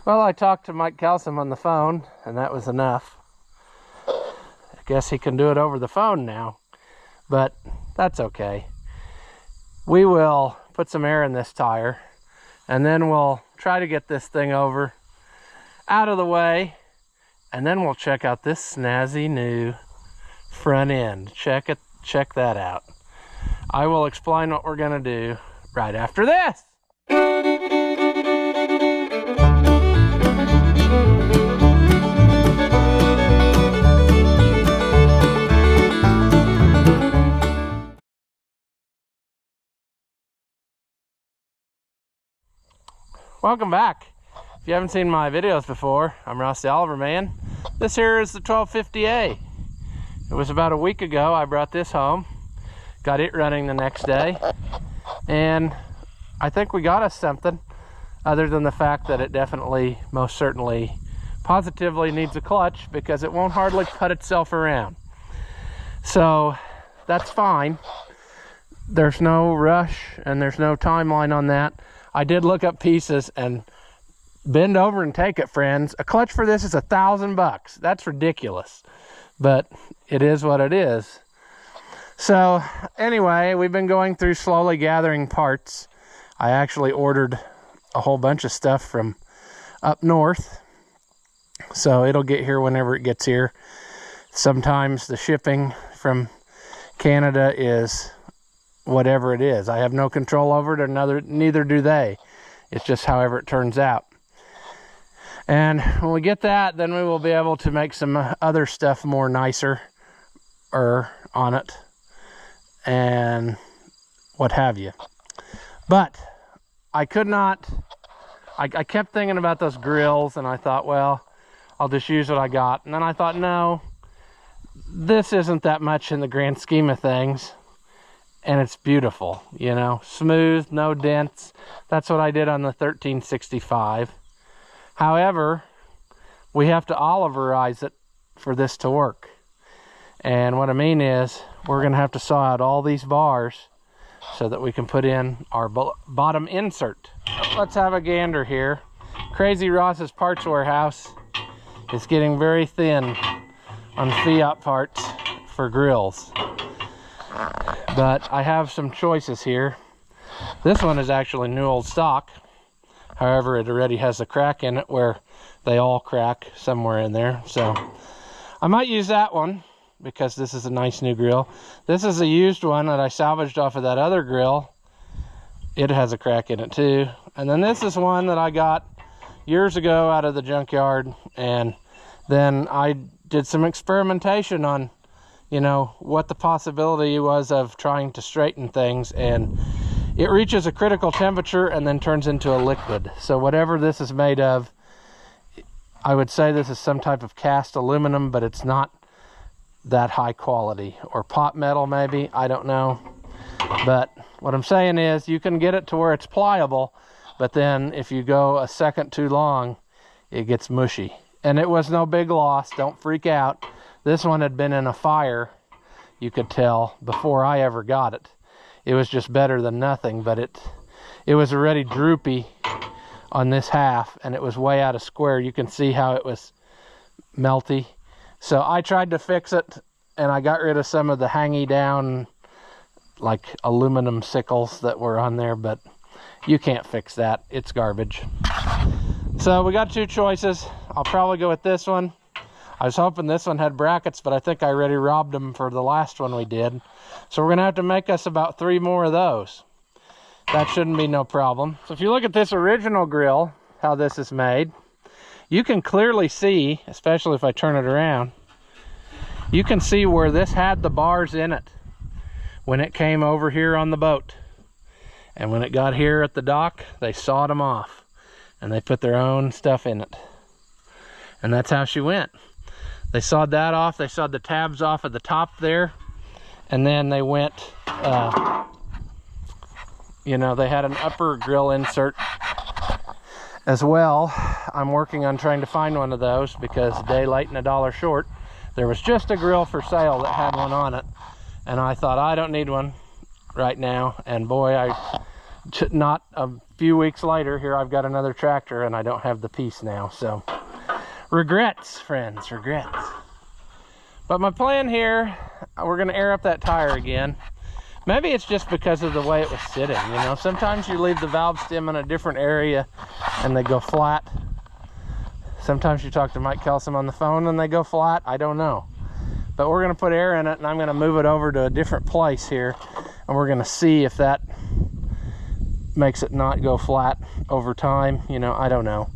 Well, I talked to Mike Calsom on the phone, and that was enough. I guess he can do it over the phone now, but that's okay. We will put some air in this tire, and then we'll try to get this thing over out of the way, and then we'll check out this snazzy new front end. Check that out. I will explain what we're gonna do right after this. Welcome back. If you haven't seen my videos before, I'm Ross the Oliver Man. This here is the 1250A. It was about a week ago I brought this home, got it running the next day, and I think we got us something other than the fact that it definitely, most certainly, positively needs a clutch because it won't hardly put itself around. So that's fine. There's no rush and there's no timeline on that. I did look up pieces, and bend over and take it, friends. A clutch for this is $1,000. That's ridiculous, but it is what it is. So anyway, we've been going through slowly gathering parts. I actually ordered a whole bunch of stuff from up north, so it'll get here whenever it gets here. Sometimes the shipping from Canada is whatever it is. I have no control over it, or neither do they. It's just however it turns out. And when we get that, then we will be able to make some other stuff more nicer on it and what have you. But I could not, I kept thinking about those grills, and I thought, well, I'll just use what I got. And then I thought, no, this isn't that much in the grand scheme of things. And it's beautiful, you know, smooth, no dents. That's what I did on the 1365. However, we have to Oliverize it for this to work. And what I mean is, we're going to have to saw out all these bars so that we can put in our bottom insert. Let's have a gander here. Crazy Ross's Parts Warehouse is getting very thin on Fiat parts for grills. But I have some choices here. This one is actually new old stock. However, it already has a crack in it where they all crack somewhere in there. So I might use that one because this is a nice new grill. This is a used one that I salvaged off of that other grill. It has a crack in it too. And then this is one that I got years ago out of the junkyard. And then I did some experimentation on, you know, what the possibility was of trying to straighten things, and it reaches a critical temperature and then turns into a liquid. So whatever this is made of, I would say this is some type of cast aluminum, but it's not that high quality, or pot metal maybe, I don't know. But what I'm saying is, you can get it to where it's pliable, but then if you go a second too long, it gets mushy. And it was no big loss, don't freak out. This one had been in a fire, you could tell, before I ever got it. It was just better than nothing, but it was already droopy on this half, and it was way out of square. You can see how it was melty. So I tried to fix it, and I got rid of some of the hangy down, like aluminum sickles that were on there, but you can't fix that. It's garbage. So we got two choices. I'll probably go with this one. I was hoping this one had brackets, but I think I already robbed them for the last one we did. So we're going to have to make us about 3 more of those. That shouldn't be no problem. So if you look at this original grill, how this is made, you can clearly see, especially if I turn it around, you can see where this had the bars in it when it came over here on the boat. And when it got here at the dock, they sawed them off and they put their own stuff in it. And that's how she went. They sawed that off, they sawed the tabs off at the top there, and then they went, you know, they had an upper grill insert as well. I'm working on trying to find one of those because a day late and a dollar short. There was just a grill for sale that had one on it, and I thought, I don't need one right now. And boy, I not a few weeks later, here I've got another tractor and I don't have the piece now. So regrets, friends, regrets. But my plan here, we're gonna air up that tire again. Maybe it's just because of the way it was sitting, you know. Sometimes you leave the valve stem in a different area and they go flat. Sometimes you talk to Mike Kelsom on the phone and they go flat. I don't know. But we're gonna put air in it and I'm gonna move it over to a different place here. And we're gonna see if that makes it not go flat over time. You know, I don't know.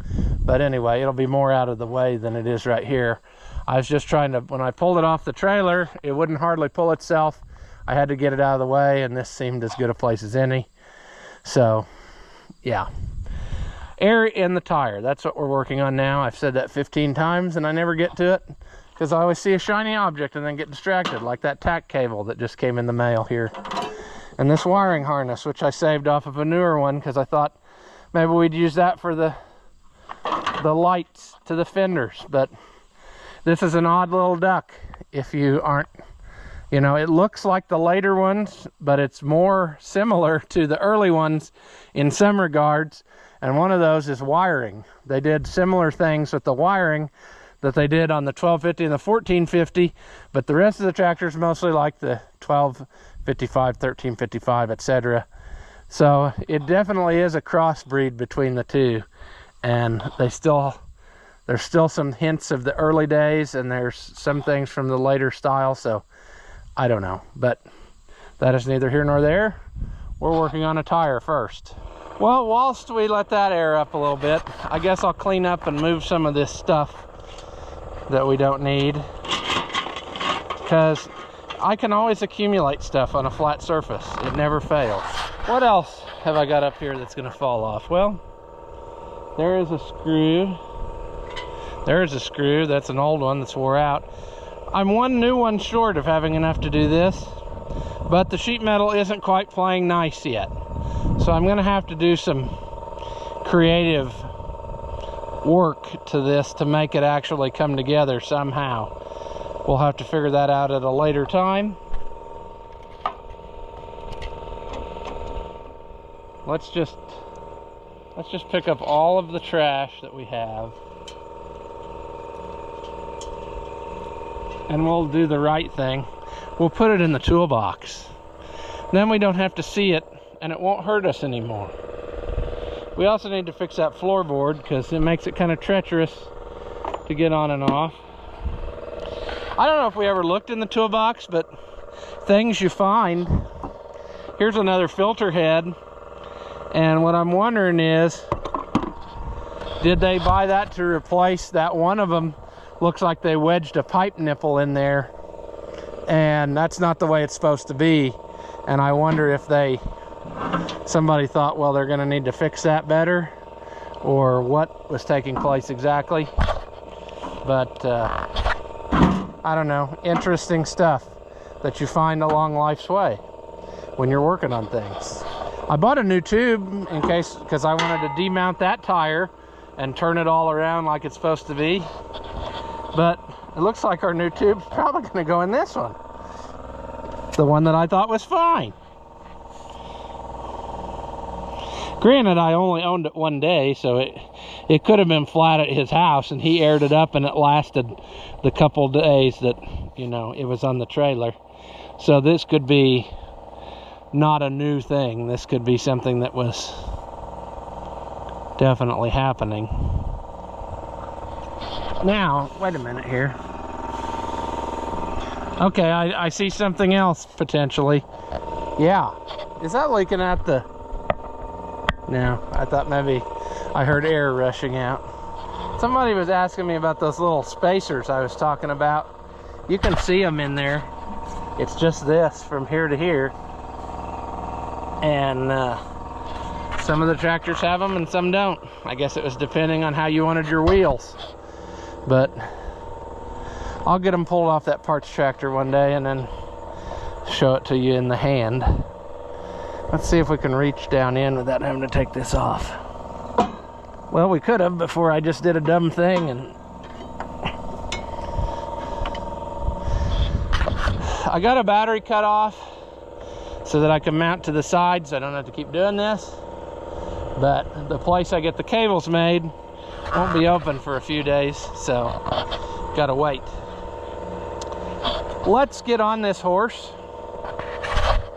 But anyway, it'll be more out of the way than it is right here. I was just trying to, when I pulled it off the trailer, it wouldn't hardly pull itself. I had to get it out of the way, and this seemed as good a place as any. So, yeah. Air in the tire, that's what we're working on now. I've said that 15 times, and I never get to it, because I always see a shiny object and then get distracted, like that tack cable that just came in the mail here. And this wiring harness, which I saved off of a newer one, because I thought maybe we'd use that for the lights to the fenders. But this is an odd little duck, if you aren't, you know, it looks like the later ones, but it's more similar to the early ones in some regards. And one of those is wiring. They did similar things with the wiring that they did on the 1250 and the 1450, but the rest of the tractors mostly like the 1255, 1355, etc. So it definitely is a crossbreed between the two. And there's still some hints of the early days, and there's some things from the later style. So I don't know, but that is neither here nor there. We're working on a tire first. Well, whilst we let that air up a little bit, I guess I'll clean up and move some of this stuff that we don't need, because I can always accumulate stuff on a flat surface. It never fails. What else have I got up here that's gonna fall off? Well, there is a screw. There's a screw. That's an old one that's wore out. I'm one new one short of having enough to do this, but the sheet metal isn't quite playing nice yet. So I'm gonna have to do some creative work to this to make it actually come together somehow. We'll have to figure that out at a later time. Let's just pick up all of the trash that we have, and we'll do the right thing. We'll put it in the toolbox. Then we don't have to see it, and it won't hurt us anymore. We also need to fix that floorboard, because it makes it kind of treacherous to get on and off. I don't know if we ever looked in the toolbox, but things you find. Here's another filter head, and what I'm wondering is, did they buy that to replace that one of them? Looks like they wedged a pipe nipple in there, and that's not the way it's supposed to be. And I wonder if somebody thought, well, they're gonna need to fix that better, or what was taking place exactly. But I don't know, interesting stuff that you find along life's way when you're working on things. I bought a new tube in case, because I wanted to demount that tire and turn it all around like it's supposed to be. But it looks like our new tube's probably gonna go in this one. The one that I thought was fine. Granted, I only owned it one day, so it could have been flat at his house, and he aired it up, and it lasted the couple days that, you know, it was on the trailer. So this could be not a new thing. This could be something that was definitely happening. Now, wait a minute here. Okay, I see something else potentially. Yeah, is that leaking out the... No, I thought maybe I heard air rushing out. Somebody was asking me about those little spacers I was talking about. You can see them in there. It's just this from here to here. And some of the tractors have them and some don't. I guess it was depending on how you wanted your wheels. But I'll get them pulled off that parts tractor one day and then show it to you in the hand. Let's see if we can reach down in without having to take this off. Well, we could have before I just did a dumb thing, and I got a battery cut off so that I can mount to the side so I don't have to keep doing this. but the place I get the cables made won't be open for a few days, so gotta wait. Let's get on this horse.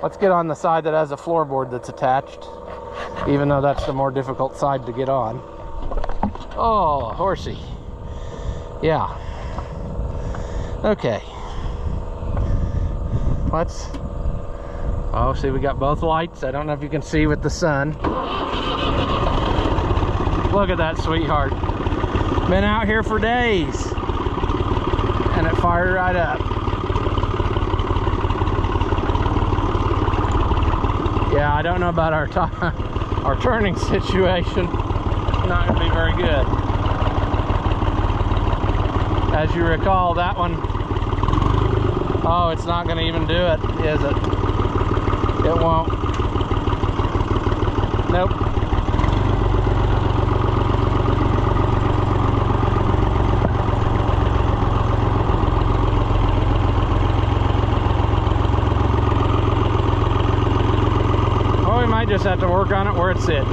Let's get on the side that has a floorboard that's attached, even though that's the more difficult side to get on. Oh, horsey. Yeah. Okay. Let's... Oh, see, we got both lights. I don't know if you can see with the sun. Look at that sweetheart. Been out here for days. And it fired right up. Yeah, I don't know about our turning situation. Not going to be very good. As you recall, that one, oh, it's not going to even do it, is it? It won't. Nope. Oh, we might just have to work on it where it sits.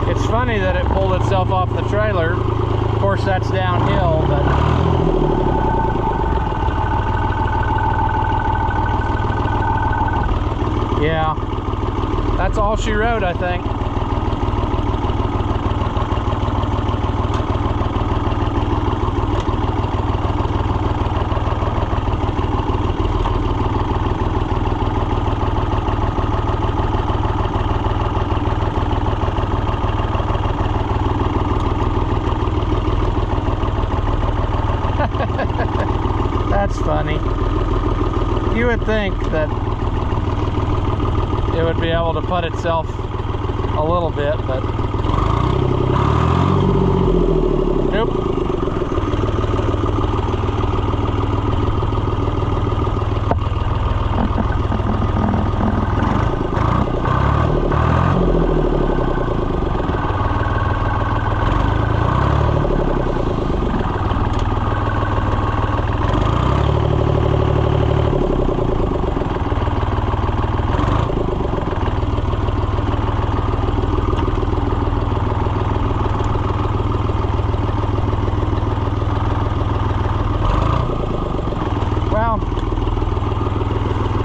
It's funny that it pulled itself off the trailer. Of course, that's downhill, but yeah, that's all she wrote, I think. That's funny. You would think that it would be able to put itself a little bit, but nope.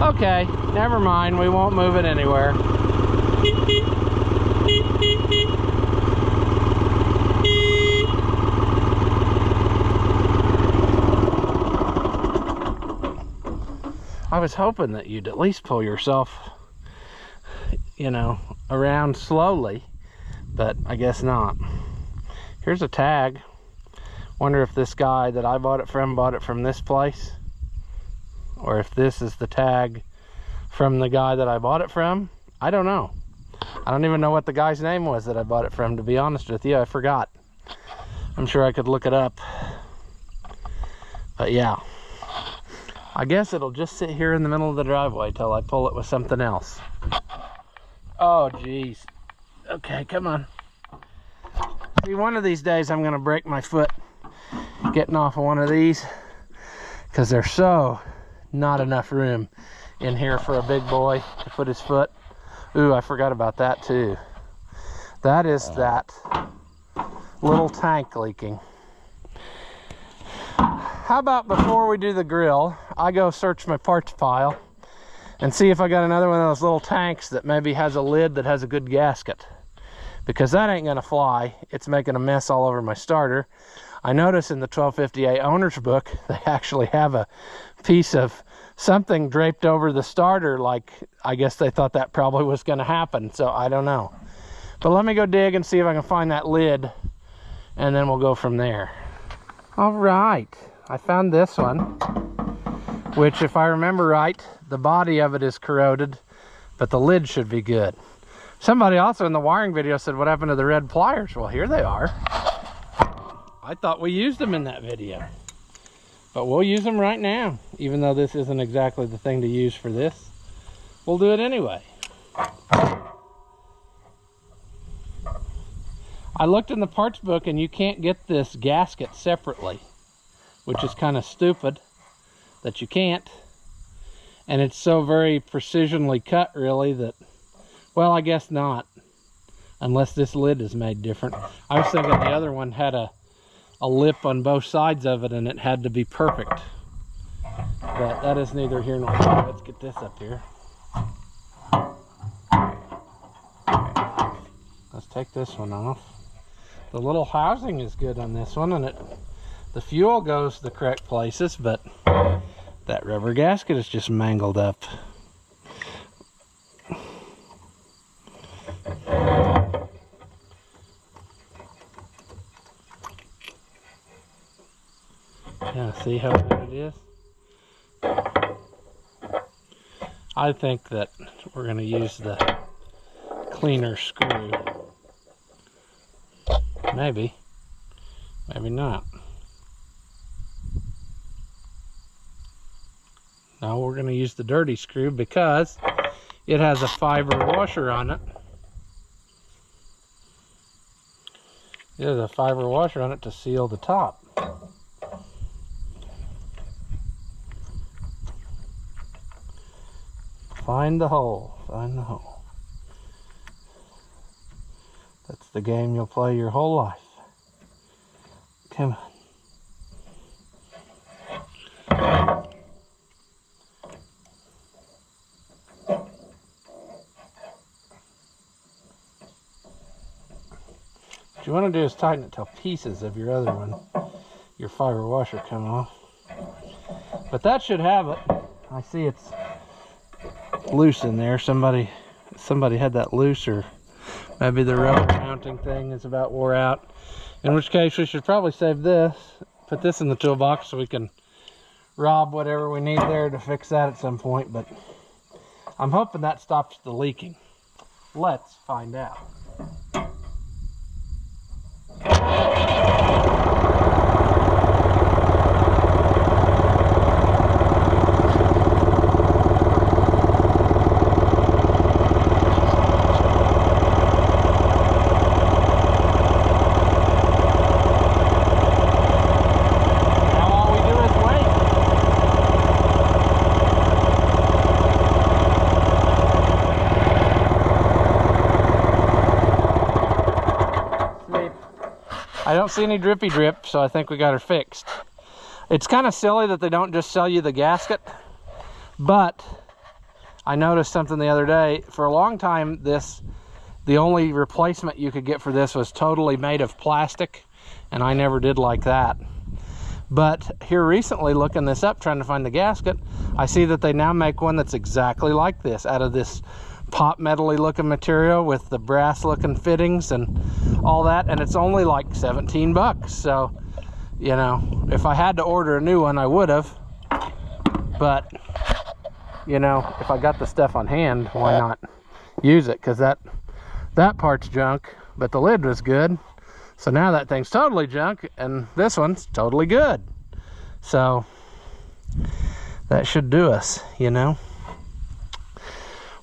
Okay, never mind, we won't move it anywhere. I was hoping that you'd at least pull yourself, you know, around slowly, but I guess not. Here's a tag. Wonder if this guy that I bought it from this place, or if this is the tag from the guy that I bought it from. I don't know. I don't even know what the guy's name was that I bought it from, to be honest with you. I forgot. I'm sure I could look it up. But yeah, I guess it'll just sit here in the middle of the driveway till I pull it with something else. Oh geez. Okay, come on. See, one of these days I'm gonna break my foot getting off of one of these, because there's so not enough room in here for a big boy to put his foot. Ooh, I forgot about that too. That is that little tank leaking. How about before we do the grill, I go search my parts pile and see if I got another one of those little tanks that maybe has a lid that has a good gasket, because that ain't gonna fly. It's making a mess all over my starter. I notice in the 1250A owner's book, they actually have a piece of something draped over the starter, like I guess they thought that probably was going to happen, so I don't know. But let me go dig and see if I can find that lid, and then we'll go from there. All right, I found this one, which, if I remember right, the body of it is corroded, but the lid should be good. Somebody also in the wiring video said, what happened to the red pliers? Well, here they are. I thought we used them in that video, but we'll use them right now, even though this isn't exactly the thing to use for this. We'll do it anyway. I looked in the parts book and you can't get this gasket separately, which is kind of stupid that you can't. And it's so very precisionally cut, really, that, well, I guess not, unless this lid is made different. I was thinking the other one had a lip on both sides of it and it had to be perfect. But that is neither here nor there. Let's get this up here. Okay. Let's take this one off. The little housing is good on this one, and the fuel goes the correct places, but that rubber gasket is just mangled up. Yeah, see how good it is? I think that we're going to use the cleaner screw. Maybe. Maybe not. No, we're going to use the dirty screw because it has a fiber washer on it. It has a fiber washer on it to seal the top. Find the hole. Find the hole. That's the game you'll play your whole life. Come on. What you want to do is tighten it till pieces of your other one, your fiber washer, come off. But that should have it. I see it's loose in there. Somebody had that loose, or maybe the rubber mounting thing is about wore out. In which case we should probably save this, put this in the toolbox so we can rob whatever we need there to fix that at some point. But I'm hoping that stops the leaking. Let's find out. I don't see any drippy drip, so I think we got her fixed. It's kind of silly that they don't just sell you the gasket, but I noticed something the other day. For a long time, the only replacement you could get for this was totally made of plastic, and I never did like that. But here recently, looking this up, trying to find the gasket, I see that they now make one that's exactly like this, out of this pop metal-y looking material with the brass looking fittings and all that, and it's only like 17 bucks. So, you know, if I had to order a new one, I would have, but you know, if I got the stuff on hand, why not use it? Because that part's junk, but the lid was good. So now that thing's totally junk and this one's totally good. So that should do us, you know.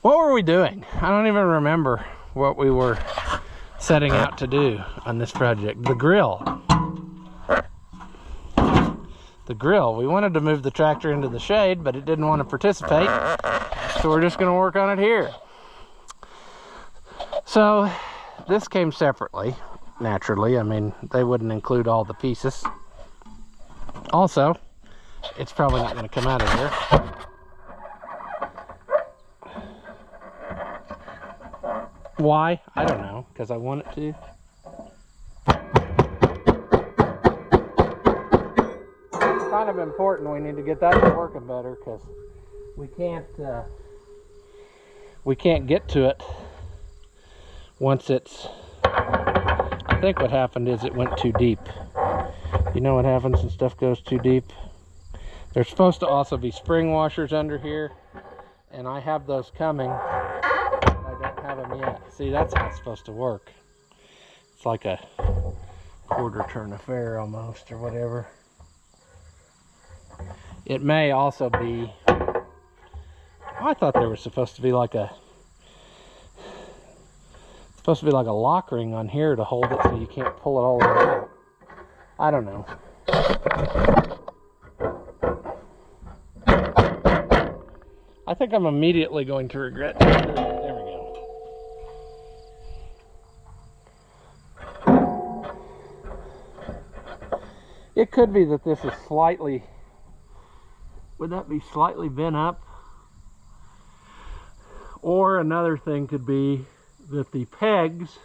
What were we doing? I don't even remember what we were setting out to do on this project. The grill. The grill. We wanted to move the tractor into the shade, but it didn't want to participate. So we're just going to work on it here. So this came separately, naturally. I mean, they wouldn't include all the pieces. Also, it's probably not going to come out of here. Why? I don't know, because I want it to. It's kind of important. We need to get that working better, because we can't get to it once it's. I think what happened is it went too deep. You know what happens when stuff goes too deep? There's supposed to also be spring washers under here, and I have those coming. Have them yet. See, that's how it's supposed to work. It's like a quarter turn affair almost, or whatever. It may also be, I thought there was supposed to be like a lock ring on here to hold it so you can't pull it all the way out. I don't know. think I'm immediately going to regret it. There we go. It could be that this is slightly, would that be slightly bent up? Or another thing could be that the pegs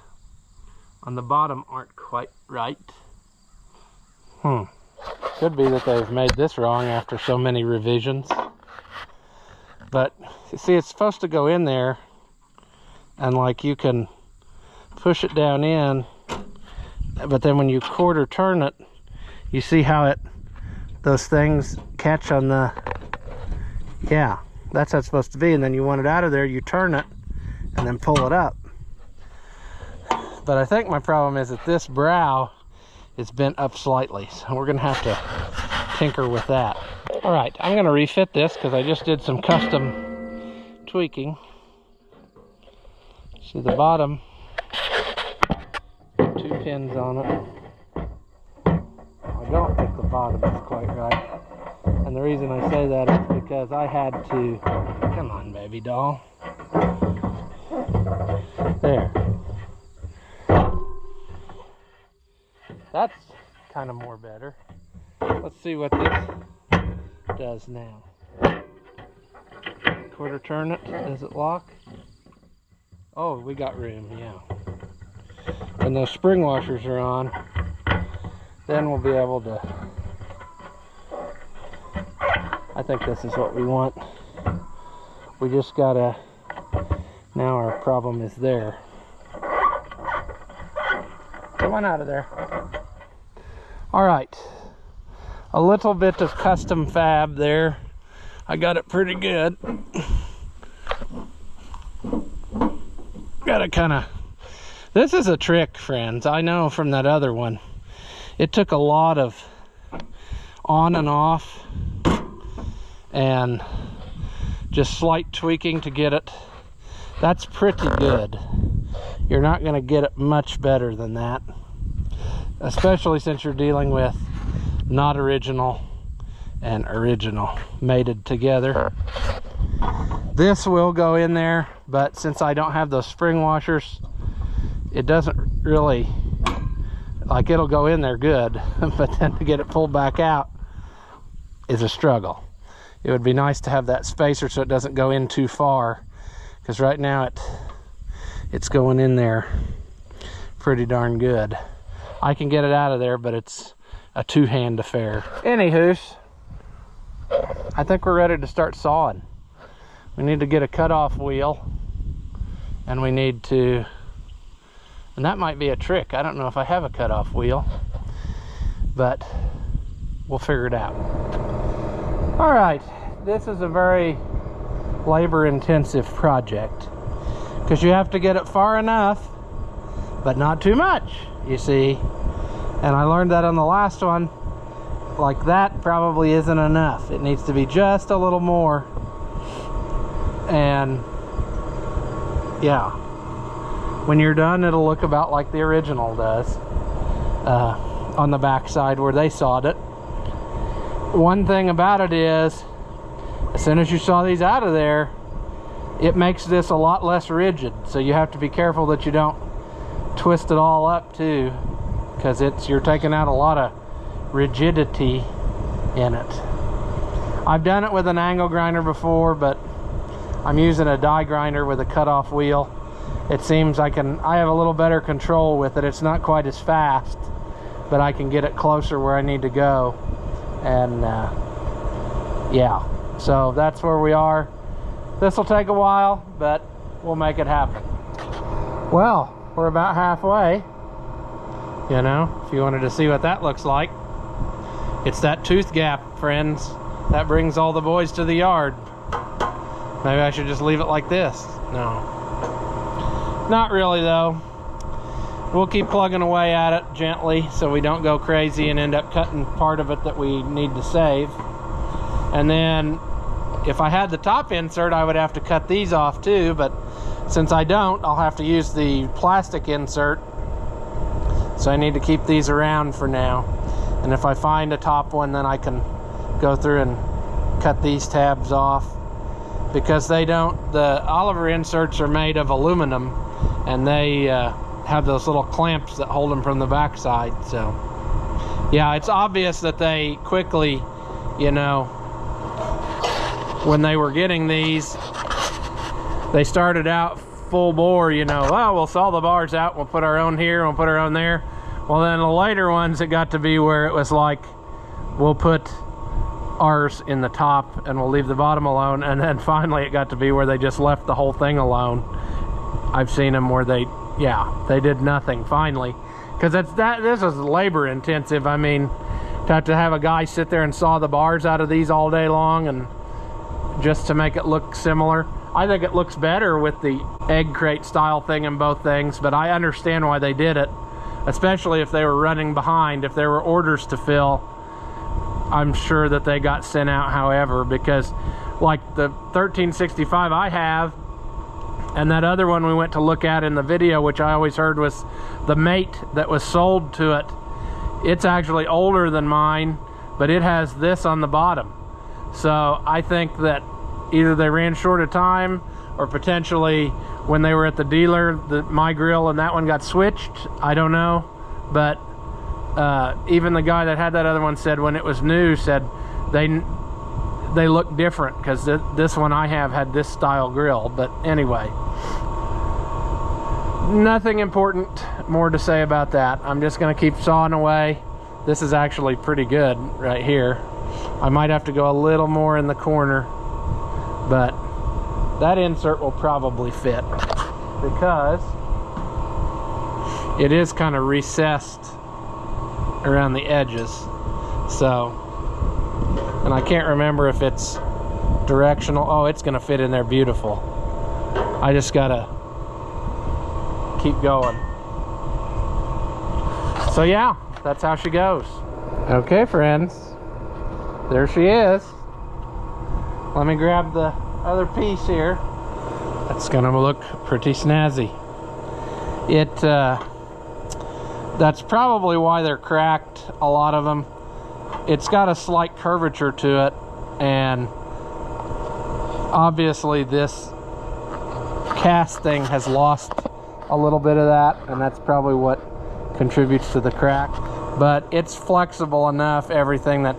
on the bottom aren't quite right. Could be that they've made this wrong after so many revisions. But you see, it's supposed to go in there, and like you can push it down in, but then when you quarter turn it, you see how those things catch on the, yeah, that's how it's supposed to be. And then you want it out of there, you turn it and then pull it up. But I think my problem is that this brow is bent up slightly, so we're gonna have to tinker with that. All right, I'm gonna refit this because I just did some custom tweaking. See the bottom, 2 pins on it. I don't think the bottom is quite right. And the reason I say that is because I had to, come on baby doll. There. That's kind of more better. Let's see what this does now. Quarter turn it, does it lock? Oh, we got room, yeah. When those spring washers are on, then we'll be able to, I think this is what we want. We just gotta, now our problem is there. Come on out of there. All right, a little bit of custom fab there. I got it pretty good. Gotta kind of, this is a trick, friends. I know from that other one. It took a lot of on and off and just slight tweaking to get it. That's pretty good. You're not gonna get it much better than that, especially since you're dealing with not original and original mated together. This will go in there, but since I don't have those spring washers, it doesn't really, like, it'll go in there good, but then to get it pulled back out is a struggle. It would be nice to have that spacer so it doesn't go in too far, because right now it's going in there pretty darn good. I can get it out of there, but it's a two-hand affair. Anywho's, I think we're ready to start sawing. We need to get a cutoff wheel, and we need to, and that might be a trick. I don't know if I have a cutoff wheel, but we'll figure it out. All right, this is a very labor-intensive project because you have to get it far enough, but not too much, you see. And I learned that on the last one. Like, that probably isn't enough. It needs to be just a little more. And yeah, when you're done, it'll look about like the original does on the back side where they sawed it. One thing about it is, as soon as you saw these out of there, it makes this a lot less rigid. So you have to be careful that you don't twist it all up too, because you're taking out a lot of rigidity in it. I've done it with an angle grinder before, but I'm using a die grinder with a cutoff wheel. It seems I have a little better control with it. It's not quite as fast, but I can get it closer where I need to go. And yeah, so that's where we are. This will take a while, but we'll make it happen. Well, we're about halfway. You know, if you wanted to see what that looks like, it's that tooth gap, friends. That brings all the boys to the yard. Maybe I should just leave it like this. No, not really though. We'll keep plugging away at it gently so we don't go crazy and end up cutting part of it that we need to save. And then if I had the top insert, I would have to cut these off too, but since I don't, I'll have to use the plastic insert. So I need to keep these around for now. And if I find a top one, then I can go through and cut these tabs off because they don't, the Oliver inserts are made of aluminum, and they have those little clamps that hold them from the backside. So yeah, it's obvious that they quickly, you know, when they were getting these, they started out full bore, you know, well, we'll saw the bars out, we'll put our own here, we'll put our own there. Well, then the later ones, it got to be where it was like, we'll put ours in the top and we'll leave the bottom alone. And then finally it got to be where they just left the whole thing alone. I've seen them where they, yeah, they did nothing finally, because this is labor intensive. I mean, to have a guy sit there and saw the bars out of these all day long, and just to make it look similar. I think it looks better with the egg crate style thing in both things, but I understand why they did it, especially if they were running behind. If there were orders to fill, I'm sure that they got sent out however, because like the 1365 I have, and that other one we went to look at in the video, which I always heard was the mate that was sold to it, it's actually older than mine, but it has this on the bottom. So I think that either they ran short of time, or potentially when they were at the dealer, my grill and that one got switched. I don't know, but even the guy that had that other one said when it was new, said they look different, because this one I have had this style grill. But anyway, nothing important more to say about that. I'm just going to keep sawing away. This is actually pretty good right here. I might have to go a little more in the corner, but that insert will probably fit because it is kind of recessed around the edges. So, and I can't remember if it's directional. Oh, it's gonna fit in there beautiful. I just gotta keep going. So yeah, that's how she goes. Okay, friends, there she is. Let me grab the other piece here. That's gonna look pretty snazzy. That's probably why they're cracked, a lot of them. It's got a slight curvature to it, and obviously this cast thing has lost a little bit of that, and that's probably what contributes to the crack. But it's flexible enough, everything, that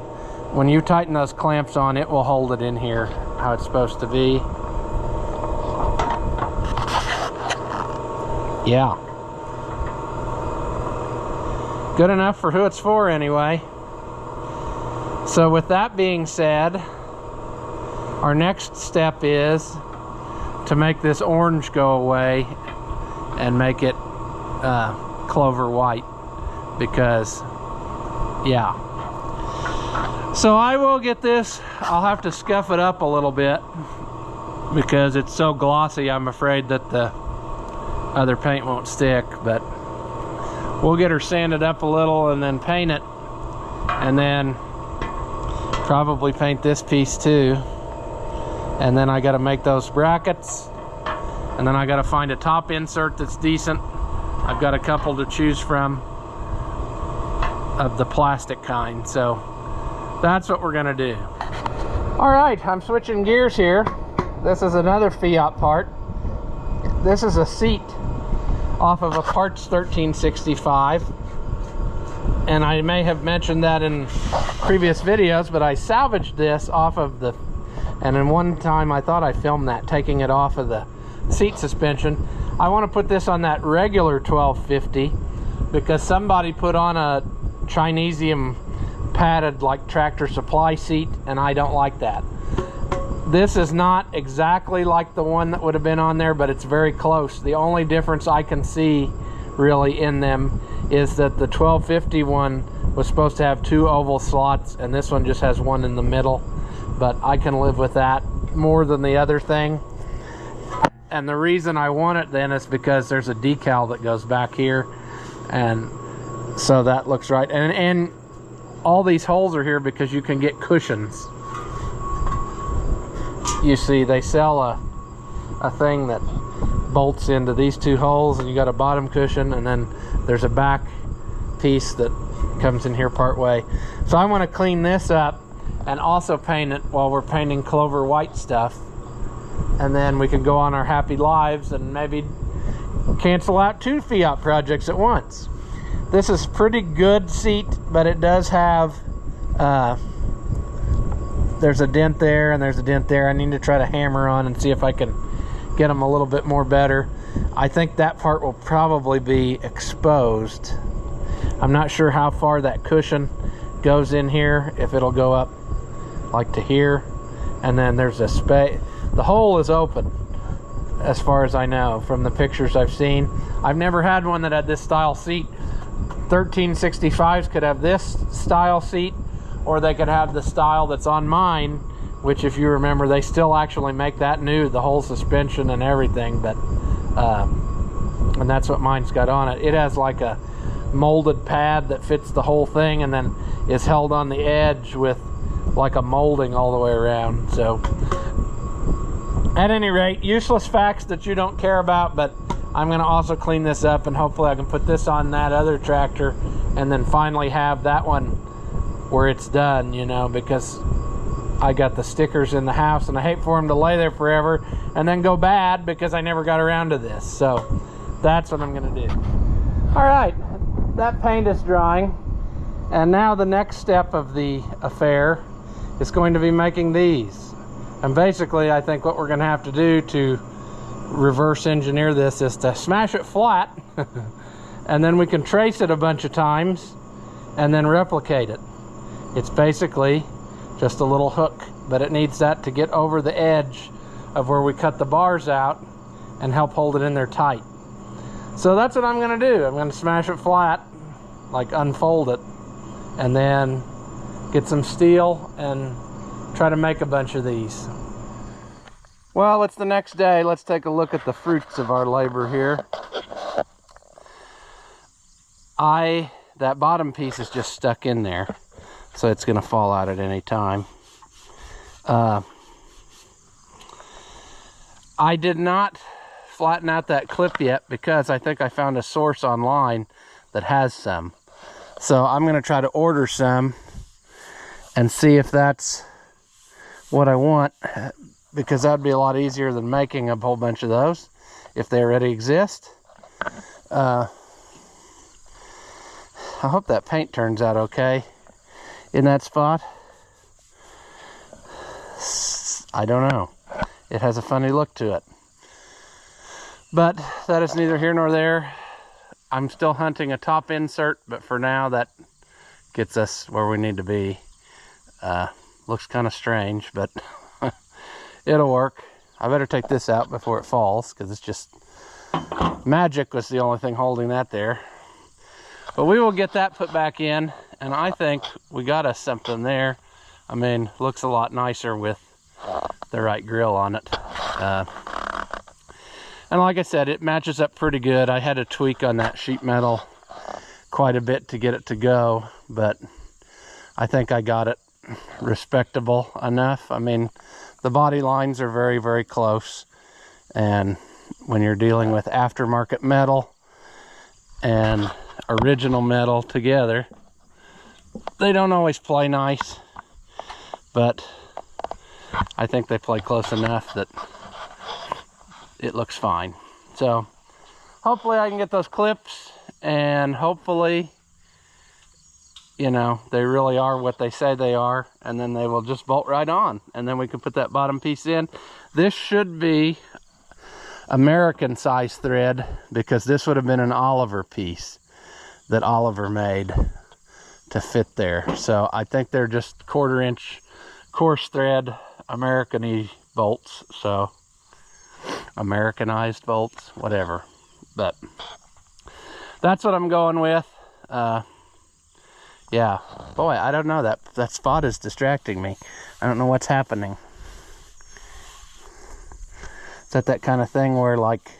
when you tighten those clamps on, it will hold it in here how it's supposed to be. Yeah. Good enough for who it's for anyway. So with that being said, our next step is to make this orange go away and make it clover white, because yeah. So I will get this, I'll have to scuff it up a little bit because it's so glossy. I'm afraid that the other paint won't stick, but we'll get her sanded up a little and then paint it, and then probably paint this piece too. And then I got to make those brackets, and then I got to find a top insert that's decent. I've got a couple to choose from of the plastic kind, so that's what we're gonna do. All right, I'm switching gears here. This is another Fiat part. This is a seat off of a Parts 1365, and I may have mentioned that in previous videos, but I salvaged this off of the, and in one time I thought I filmed that, taking it off of the seat suspension. I want to put this on that regular 1250 because somebody put on a Chinesium padded like Tractor Supply seat, and I don't like that. This is not exactly like the one that would have been on there, but it's very close. The only difference I can see really in them is that the 1250 one was supposed to have 2 oval slots, and this one just has 1 in the middle, but I can live with that more than the other thing. And the reason I want it then is because there's a decal that goes back here, and so that looks right. And all these holes are here because you can get cushions. You see, they sell a thing that bolts into these 2 holes, and you got a bottom cushion, and then there's a back piece that comes in here part way. So I want to clean this up and also paint it while we're painting clover white stuff. and then we can go on our happy lives and maybe cancel out 2 Fiat projects at once. This is pretty good seat, but it does have there's a dent there and there's a dent there. I need to try to hammer on and see if I can get them a little bit more better. I think that part will probably be exposed. I'm not sure how far that cushion goes in here, if it'll go up like to here, and then there's a space. The hole is open as far as I know from the pictures I've seen. I've never had one that had this style seat. 1365s could have this style seat, or they could have the style that's on mine, which, if you remember, they still actually make that new, the whole suspension and everything. But and that's what mine's got on it. It has like a molded pad that fits the whole thing, and then is held on the edge with like a molding all the way around. So at any rate, useless facts that you don't care about, but I'm going to also clean this up, and hopefully I can put this on that other tractor and then finally have that one where it's done, you know, because I got the stickers in the house and I hate for them to lay there forever and then go bad because I never got around to this. So that's what I'm going to do. All right, that paint is drying, and now the next step of the affair is going to be making these. And basically, I think what we're going to have to do to reverse engineer this is to smash it flat and then we can trace it a bunch of times and then replicate it. It's basically just a little hook, but it needs that to get over the edge of where we cut the bars out and help hold it in there tight. So that's what I'm going to do. I'm going to smash it flat, like unfold it, and then get some steel and try to make a bunch of these. Well, it's the next day. Let's take a look at the fruits of our labor here. That bottom piece is just stuck in there, so it's going to fall out at any time. I did not flatten out that clip yet because I think I found a source online that has some. So I'm going to try to order some and see if that's what I want, because that'd be a lot easier than making a whole bunch of those if they already exist. I hope that paint turns out okay in that spot. I don't know. It has a funny look to it. But that is neither here nor there. I'm still hunting a top insert, but for now that gets us where we need to be. Looks kind of strange, but it'll work. I better take this out before it falls, because it's just magic was the only thing holding that there. But we will get that put back in, and I think we got us something there. I mean, looks a lot nicer with the right grill on it. And like I said, it matches up pretty good. I had to tweak on that sheet metal quite a bit to get it to go, but I think I got it respectable enough. I mean, the body lines are very, very close, and when you're dealing with aftermarket metal and original metal together, they don't always play nice, but I think they play close enough that it looks fine. So hopefully I can get those clips, and hopefully, you know, they really are what they say they are, and then they will just bolt right on, and then we can put that bottom piece in. This should be American size thread, because this would have been an Oliver piece that Oliver made to fit there. So I think they're just 1/4 inch coarse thread American-y bolts, so Americanized bolts, whatever. But that's what I'm going with. Yeah, boy, I don't know, that spot is distracting me. I don't know what's happening. Is that kind of thing where like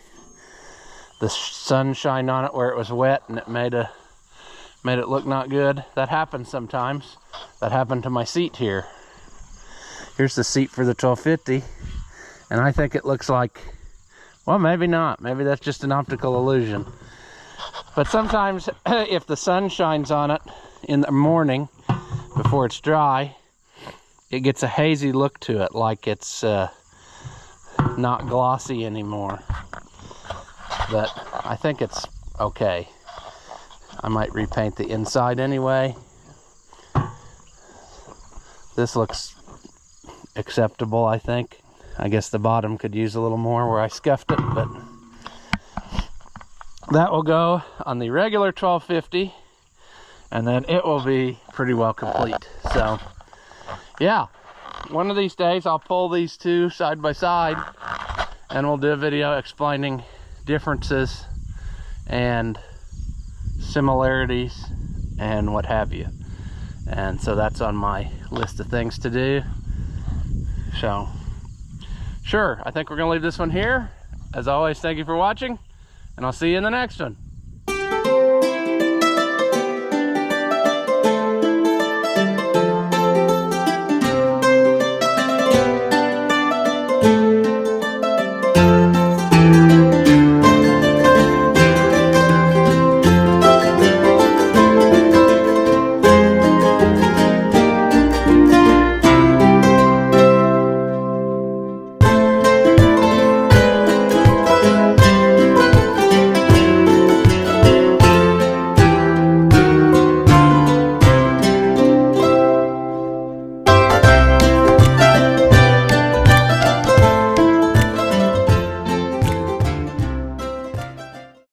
the sun shined on it where it was wet and it made it look not good? That happens sometimes. That happened to my seat here. Here's the seat for the 1250, and I think it looks like, well, maybe not. Maybe that's just an optical illusion. But sometimes if the sun shines on it in the morning before it's dry, it gets a hazy look to it, like it's not glossy anymore. But I think it's okay. I might repaint the inside anyway. This looks acceptable, I think. I guess the bottom could use a little more where I scuffed it, but that will go on the regular 1250, and then it will be pretty well complete. So yeah, one of these days I'll pull these two side by side and we'll do a video explaining differences and similarities and what have you. And so that's on my list of things to do. So sure, I think we're gonna leave this one here. As always, thank you for watching, and I'll see you in the next one.